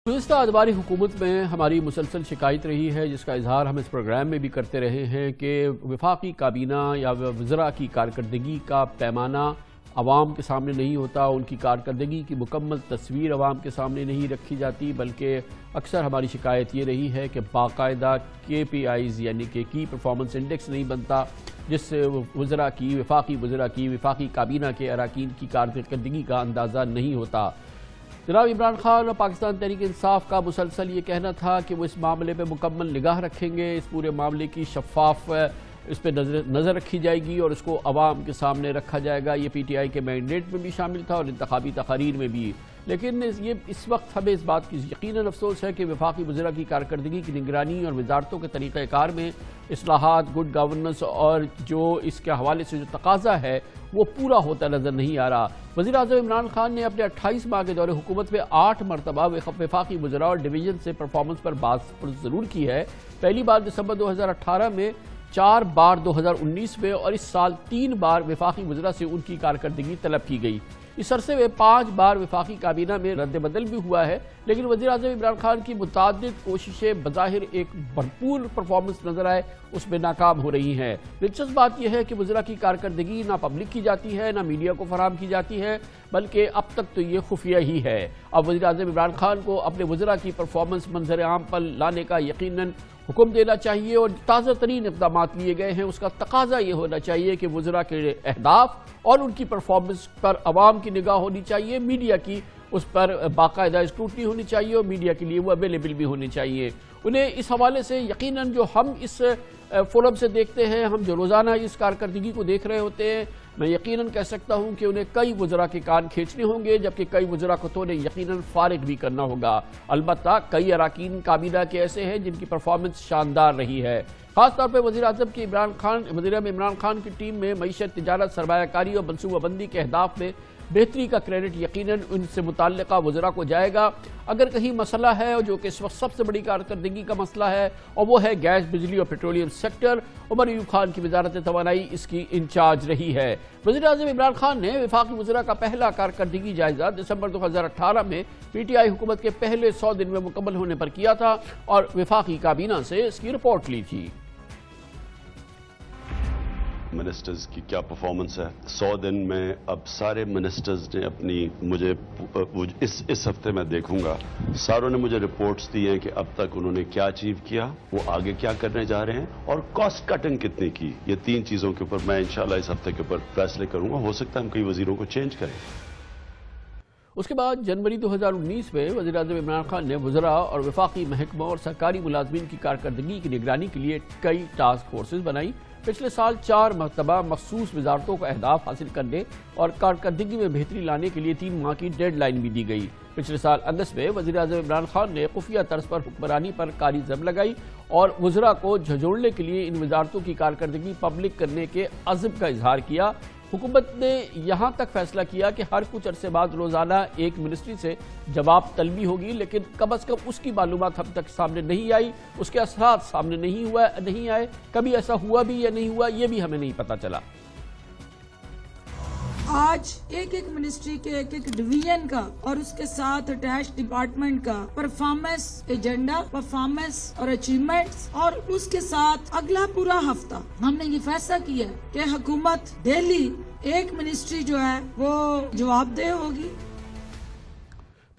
گزشتہ ادواری حکومت میں ہماری مسلسل شکایت رہی ہے، جس کا اظہار ہم اس پروگرام میں بھی کرتے رہے ہیں کہ وفاقی کابینہ یا وزراء کی کارکردگی کا پیمانہ عوام کے سامنے نہیں ہوتا، ان کی کارکردگی کی مکمل تصویر عوام کے سامنے نہیں رکھی جاتی، بلکہ اکثر ہماری شکایت یہ رہی ہے کہ باقاعدہ KPIs یعنی کہ کی پرفارمنس انڈیکس نہیں بنتا، جس سے وفاقی کابینہ کے اراکین کی کارکردگی کا اندازہ نہیں ہوتا۔ جناب عمران خان اور پاکستان تحریک انصاف کا مسلسل یہ کہنا تھا کہ وہ اس معاملے پہ مکمل نگاہ رکھیں گے، اس پورے معاملے کی شفاف اس پہ نظر رکھی جائے گی اور اس کو عوام کے سامنے رکھا جائے گا۔ یہ PTI کے مینڈیٹ میں بھی شامل تھا اور انتخابی تقاریر میں بھی، لیکن اس وقت ہمیں اس بات کی یقیناً افسوس ہے کہ وفاقی وزراء کی کارکردگی کی نگرانی اور وزارتوں کے طریقہ کار میں اصلاحات، گڈ گورننس اور جو اس کے حوالے سے جو تقاضا ہے وہ پورا ہوتا نظر نہیں آ رہا۔ وزیر اعظم عمران خان نے اپنے 28 ماہ کے دور حکومت میں 8 مرتبہ وفاقی وزراء اور ڈویژن سے پرفارمنس پر بات ضرور کی ہے۔ پہلی بار دسمبر 2018 میں، 4 بار 2019 میں اور اس سال 3 بار وفاقی وزراء سے ان کی کارکردگی طلب کی گئی۔ اس عرصے میں 5 بار وفاقی کابینہ میں رد بدل بھی ہوا ہے، لیکن وزیر اعظم عمران خان کی متعدد کوششیں بظاہر ایک بھرپور پرفارمنس نظر آئے اس میں ناکام ہو رہی ہیں۔ دلچسپ بات یہ ہے کہ وزراء کی کارکردگی نہ پبلک کی جاتی ہے نہ میڈیا کو فراہم کی جاتی ہے، بلکہ اب تک تو یہ خفیہ ہی ہے۔ اب وزیر اعظم عمران خان کو اپنے وزراء کی پرفارمنس منظر عام پر لانے کا یقیناً حکم دینا چاہیے اور تازہ ترین اقدامات لیے گئے ہیں، اس کا تقاضا یہ ہونا چاہیے کہ وزراء کے اہداف اور ان کی پرفارمنس پر عوام کی نگاہ ہونی چاہیے، میڈیا کی اس پر باقاعدہ اسکروٹنی ہونی چاہیے اور میڈیا کے لیے وہ اویلیبل بھی ہونے چاہیے۔ انہیں اس حوالے سے یقیناً جو ہم اس فورم سے دیکھتے ہیں، ہم جو روزانہ اس کارکردگی کو دیکھ رہے ہوتے ہیں، میں یقیناً کہہ سکتا ہوں کہ انہیں کئی وزراء کے کان کھینچنے ہوں گے، جبکہ کئی وزراء کو تو انہیں یقیناً فارغ بھی کرنا ہوگا۔ البتہ کئی اراکین کابینہ کے ایسے ہیں جن کی پرفارمنس شاندار رہی ہے، خاص طور پہ وزیر اعظم عمران خان کی ٹیم میں معیشت، تجارت، سرمایہ کاری اور منصوبہ بندی کے اہداف میں بہتری کا کریڈٹ یقیناً ان سے متعلقہ وزراء کو جائے گا۔ اگر کہیں مسئلہ ہے جو کہ اس وقت سب سے بڑی کارکردگی کا مسئلہ ہے اور وہ ہے گیس، بجلی اور پیٹرولیم سیکٹر، عمر ایوب خان کی وزارت توانائی اس کی انچارج رہی ہے۔ وزیر اعظم عمران خان نے وفاقی وزراء کا پہلا کارکردگی جائزہ دسمبر 2018 میں PTI حکومت کے پہلے 100 دن میں مکمل ہونے پر کیا تھا اور وفاقی کابینہ سے اس کی رپورٹ لی تھی۔ منسٹرز کی کیا پرفارمنس ہے 100 دن میں؟ اب سارے منسٹرز نے اپنی اس ہفتے میں دیکھوں گا، ساروں نے مجھے رپورٹس دی ہیں کہ اب تک انہوں نے کیا اچیو کیا، وہ آگے کیا کرنے جا رہے ہیں اور کاسٹ کٹنگ کتنی کی۔ یہ 3 چیزوں کے اوپر میں انشاءاللہ اس ہفتے کے اوپر فیصلے کروں گا۔ ہو سکتا ہے ہم کئی وزیروں کو چینج کریں۔ اس کے بعد جنوری 2019 میں وزیر اعظم عمران خان نے وزراء اور وفاقی محکموں اور سرکاری ملازمین کی کارکردگی کی نگرانی کے لیے کئی ٹاسک فورسز بنائی۔ پچھلے سال 4 مرتبہ مخصوص وزارتوں کو اہداف حاصل کرنے اور کارکردگی میں بہتری لانے کے لیے 3 ماہ کی ڈیڈ لائن بھی دی گئی۔ پچھلے سال اگست میں وزیر اعظم عمران خان نے خفیہ طرز پر حکمرانی پر کاری ضرب لگائی اور وزراء کو جھنجھوڑنے کے لیے ان وزارتوں کی کارکردگی پبلک کرنے کے عزم کا اظہار کیا۔ حکومت نے یہاں تک فیصلہ کیا کہ ہر کچھ عرصے بعد روزانہ ایک منسٹری سے جواب طلبی ہوگی، لیکن کم از کم اس کی معلومات ہم تک سامنے نہیں آئی، اس کے اثرات سامنے نہیں آئے، کبھی ایسا ہوا بھی یا نہیں ہوا یہ بھی ہمیں نہیں پتہ چلا۔ آج ایک منسٹری کے ایک ڈویژن کا اور اس کے ساتھ اٹیچ ڈپارٹمنٹ کا پرفارمنس ایجنڈا، پرفارمنس اور اچیومنٹس اور اس کے ساتھ اگلا پورا ہفتہ ہم نے یہ فیصلہ کیا کہ حکومت ڈیلی ایک منسٹری جو ہے وہ جواب دہ ہوگی۔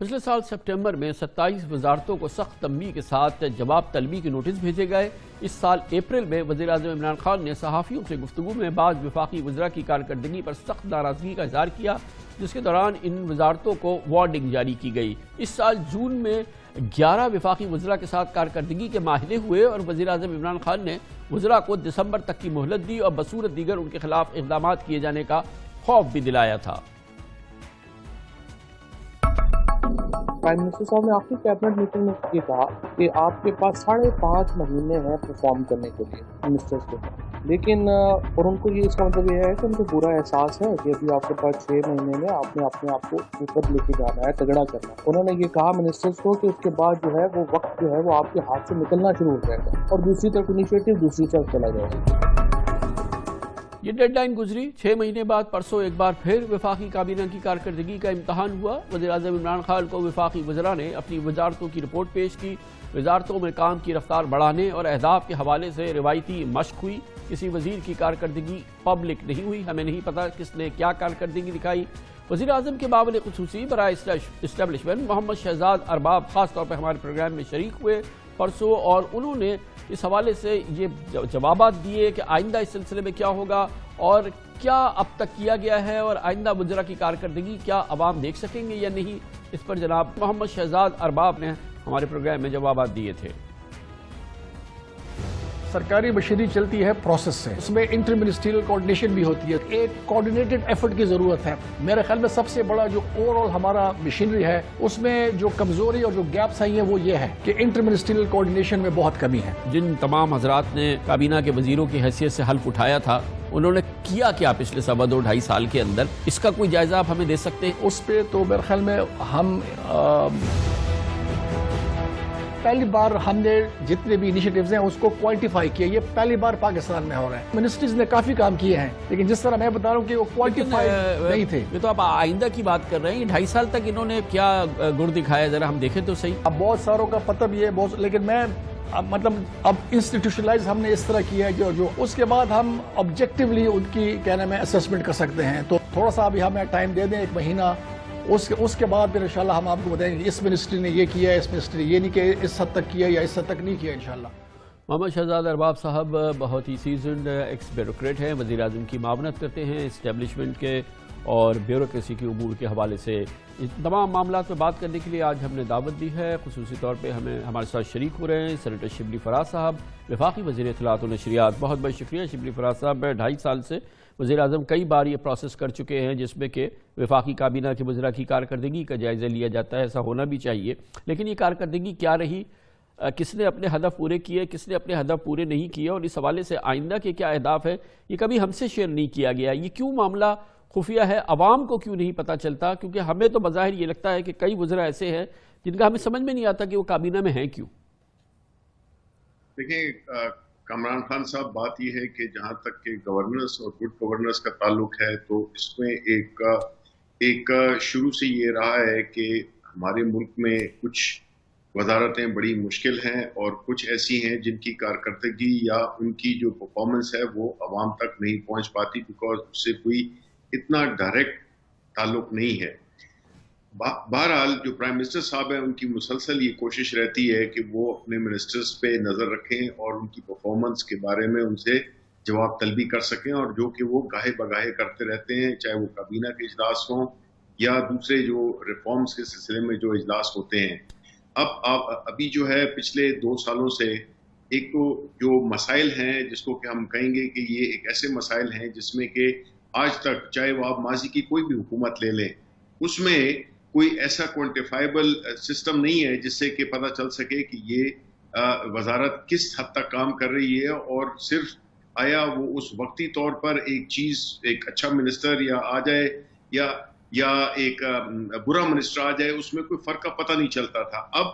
پچھلے سال سپٹمبر میں 27 وزارتوں کو سخت تنبیہ کے ساتھ جواب طلبی کے نوٹس بھیجے گئے۔ اس سال اپریل میں وزیر اعظم عمران خان نے صحافیوں سے گفتگو میں بعض وفاقی وزراء کی کارکردگی پر سخت ناراضگی کا اظہار کیا، جس کے دوران ان وزارتوں کو وارننگ جاری کی گئی۔ اس سال جون میں 11 وفاقی وزراء کے ساتھ کارکردگی کے معاہدے ہوئے اور وزیر اعظم عمران خان نے وزراء کو دسمبر تک کی مہلت دی اور بصورت دیگر ان کے خلاف اقدامات کیے جانے کا خوف بھی دلایا تھا۔ پرائم منسٹر صاحب نے آخری کیبنٹ میٹنگ میں یہ کہا کہ آپ کے پاس 5.5 مہینے ہیں پرفارم کرنے کے لیے منسٹرز کے، لیکن اور ان کو یہ اس کا مطلب یہ ہے کہ ان کو پورا احساس ہے کہ ابھی آپ کے پاس 6 مہینے میں آپ نے اپنے آپ کو اوپر لے کے جانا ہے، تگڑا کرنا ہے۔ انہوں نے یہ کہا منسٹرز کو کہ اس کے بعد جو ہے وہ وقت جو ہے وہ آپ کے ہاتھ سے نکلنا شروع ہو جائے گا اور دوسری طرف انیشیٹو دوسری طرف چلا جائے گا۔ یہ ڈیڈ لائن گزری 6 مہینے بعد پرسوں ایک بار پھر وفاقی کابینہ کی کارکردگی کا امتحان ہوا۔ وزیراعظم عمران خان کو وفاقی وزراء نے اپنی وزارتوں کی رپورٹ پیش کی۔ وزارتوں میں کام کی رفتار بڑھانے اور اہداف کے حوالے سے روایتی مشق ہوئی۔ کسی وزیر کی کارکردگی پبلک نہیں ہوئی، ہمیں نہیں پتا کس نے کیا کارکردگی دکھائی۔ وزیراعظم کے معاون خصوصی برائے اسٹیبلشمنٹ محمد شہزاد ارباب خاص طور پر ہمارے پروگرام میں شریک ہوئے پرسوں، اور انہوں نے اس حوالے سے یہ جوابات دیے کہ آئندہ اس سلسلے میں کیا ہوگا اور کیا اب تک کیا گیا ہے، اور آئندہ وزراء کی کارکردگی کیا عوام دیکھ سکیں گے یا نہیں۔ اس پر جناب محمد شہزاد ارباب نے ہمارے پروگرام میں جوابات دیے تھے۔ سرکاری مشینری چلتی ہے پروسیس سے، اس میں انٹر منسٹریل کوارڈینیشن بھی ہوتی ہے، ایک کوارڈینیٹڈ ایفرٹ کی ضرورت ہے۔ میرے خیال میں سب سے بڑا جو اوور آل ہمارا مشینری ہے اس میں جو کمزوری اور جو گیپس آئی ہیں وہ یہ ہے کہ انٹر منسٹریل کوارڈینیشن میں بہت کمی ہے۔ جن تمام حضرات نے کابینہ کے وزیروں کی حیثیت سے حلف اٹھایا تھا، انہوں نے کیا کیا پچھلے 2.5 سال کے اندر، اس کا کوئی جائزہ آپ ہمیں دے سکتے ہیں؟ اس پہ تو میرے خیال میں ہم پہلی بار ہم نے جتنے بھی انیشیٹیوز ہیں اس کو کوانٹیفائی کیا، یہ پہلی بار پاکستان میں ہو رہا ہے۔ منسٹریز نے کافی کام کیے ہیں لیکن جس طرح میں بتا رہا ہوں کہ وہ کوانٹیفائی نہیں تھے۔ یہ تو آپ آئندہ کی بات کر رہے ہیں، 2.5 سال تک انہوں نے کیا گڑ دکھایا، ذرا ہم دیکھیں تو صحیح۔ اب بہت ساروں کا پتہ بھی ہے، لیکن میں مطلب اب انسٹیٹیوشنلائز ہم نے اس طرح کیا ہے جو اس کے بعد ہم آبجیکٹیولی ان کی کہنا میں اسیسمنٹ کر سکتے ہیں۔ تو تھوڑا سا ابھی ہمیں ٹائم دے دیں، 1 مہینہ، اس کے بعد پھر انشاءاللہ ہم آپ کو بتائیں گے اس منسٹری نے یہ کیا ہے، اس منسٹری یہ نہیں کہ اس حد تک کیا یا اس حد تک نہیں کیا انشاءاللہ۔ محمد شہزاد ارباب صاحب بہت ہی سیزنڈ ایکس بیوروکریٹ ہیں، وزیر اعظم کی معاونت کرتے ہیں اسٹیبلشمنٹ کے اور بیوروکریسی کے امور کے حوالے سے۔ تمام معاملات پہ بات کرنے کے لیے آج ہم نے دعوت دی ہے، خصوصی طور پہ ہمارے ساتھ شریک ہو رہے ہیں سینیٹر شبلی فراز صاحب، وفاقی وزیر اطلاعات و نشریات۔ بہت بہت شکریہ شبلی فراز صاحب۔ 2.5 سال سے وزیر اعظم کئی بار یہ پروسیس کر چکے ہیں جس میں کہ وفاقی کابینہ کے وزراء کی کارکردگی کا جائزہ لیا جاتا ہے، ایسا ہونا بھی چاہیے، لیکن یہ کارکردگی کیا رہی، کس نے اپنے ہدف پورے کیے، کس نے اپنے ہدف پورے نہیں کیے، اور اس حوالے سے آئندہ کے کیا اہداف ہیں، یہ کبھی ہم سے شیئر نہیں کیا گیا۔ یہ کیوں معاملہ خفیہ ہے، عوام کو کیوں نہیں پتہ چلتا؟ کیونکہ ہمیں تو بظاہر یہ لگتا ہے کہ کئی وزراء ایسے ہیں جن کا ہمیں سمجھ میں نہیں آتا کہ وہ کابینہ میں ہیں کیوں۔ دیکھیں کامران خان صاحب، بات یہ ہے کہ جہاں تک کہ گورننس اور گڈ گورننس کا تعلق ہے تو اس میں ایک شروع سے یہ رہا ہے کہ ہمارے ملک میں کچھ وزارتیں بڑی مشکل ہیں اور کچھ ایسی ہیں جن کی کارکردگی یا ان کی جو پرفارمنس ہے وہ عوام تک نہیں پہنچ پاتی، بیکاز اس سے کوئی اتنا ڈائریکٹ تعلق نہیں ہے۔ بہرحال جو پرائم منسٹر صاحب ہیں ان کی مسلسل یہ کوشش رہتی ہے کہ وہ اپنے منسٹرز پہ نظر رکھیں اور ان کی پرفارمنس کے بارے میں ان سے جواب طلبی کر سکیں، اور جو کہ وہ گاہے بگاہے کرتے رہتے ہیں، چاہے وہ کابینہ کے اجلاس ہوں یا دوسرے جو ریفارمز کے سلسلے میں جو اجلاس ہوتے ہیں۔ ابھی جو ہے پچھلے 2 سالوں سے ایک تو جو مسائل ہیں جس کو کہ ہم کہیں گے کہ یہ ایک ایسے مسائل ہیں جس میں کہ آج تک چاہے وہ آپ ماضی کی کوئی بھی حکومت لے لیں، اس میں کوئی ایسا کوانٹیفائیبل سسٹم نہیں ہے جس سے کہ پتہ چل سکے کہ یہ وزارت کس حد تک کام کر رہی ہے، اور صرف آیا وہ اس وقتی طور پر ایک چیز، ایک اچھا منسٹر یا آ جائے یا ایک برا منسٹر آ جائے، اس میں کوئی فرق کا پتہ نہیں چلتا تھا۔ اب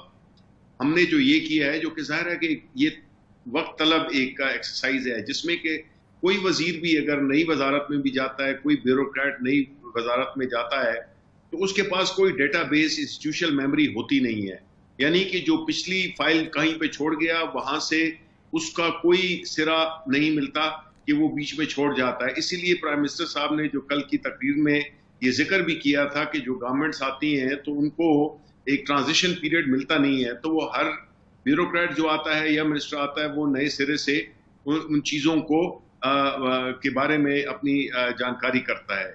ہم نے جو یہ کیا ہے، جو کہ ظاہر ہے کہ یہ وقت طلب ایک ایکسرسائز ہے جس میں کہ کوئی وزیر بھی اگر نئی وزارت میں بھی جاتا ہے، کوئی بیوروکریٹ نئی وزارت میں جاتا ہے تو اس کے پاس کوئی ڈیٹا بیس انسٹیٹیوشنل میموری ہوتی نہیں ہے، یعنی کہ جو پچھلی فائل کہیں پہ چھوڑ گیا وہاں سے اس کا کوئی سرا نہیں ملتا کہ وہ بیچ میں چھوڑ جاتا ہے۔ اسی لیے پرائم منسٹر صاحب نے جو کل کی تقریر میں یہ ذکر بھی کیا تھا کہ جو گورنمنٹس آتی ہیں تو ان کو ایک ٹرانزیشن پیریڈ ملتا نہیں ہے، تو وہ ہر بیوروکریٹ جو آتا ہے یا منسٹر آتا ہے وہ نئے سرے سے ان چیزوں کو کے بارے میں اپنی جانکاری کرتا ہے۔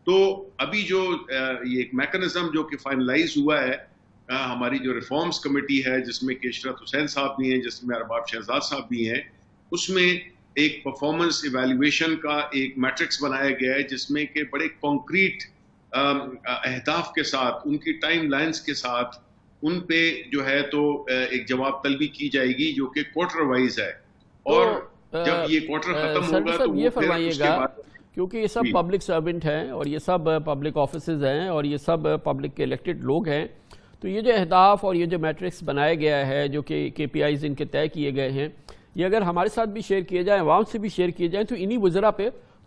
تو ابھی جو یہ ایک میکنزم جو کہ فائنلائز ہوا ہے، ہماری جو ریفارمز کمیٹی ہے جس میں کہ اشرت حسین صاحب بھی ہیں، جس میں ارباب شہزاد صاحب بھی ہیں، اس میں ایک پرفارمنس ایویلیویشن کا ایک میٹرکس بنایا گیا ہے جس میں کہ بڑے کانکریٹ اہداف کے ساتھ، ان کی ٹائم لائنز کے ساتھ ان پہ جو ہے تو ایک جواب طلبی کی جائے گی جو کہ کوارٹر وائز ہے، اور جب یہ کوارٹر ختم ہوگا تو یہ فرمائیے گا، کیونکہ یہ سب پبلک سرونٹ ہیں اور یہ سب پبلک آفیسز ہیں اور یہ سب پبلک کے الیکٹڈ لوگ ہیں، تو یہ جو اہداف اور یہ جو میٹرکس بنایا گیا ہے، جو کہ KPIs ان کے طے کیے گئے ہیں، یہ اگر ہمارے ساتھ بھی شیئر کیے جائیں، عوام سے بھی شیئر کیے جائیں، تو انہی وزراء پہ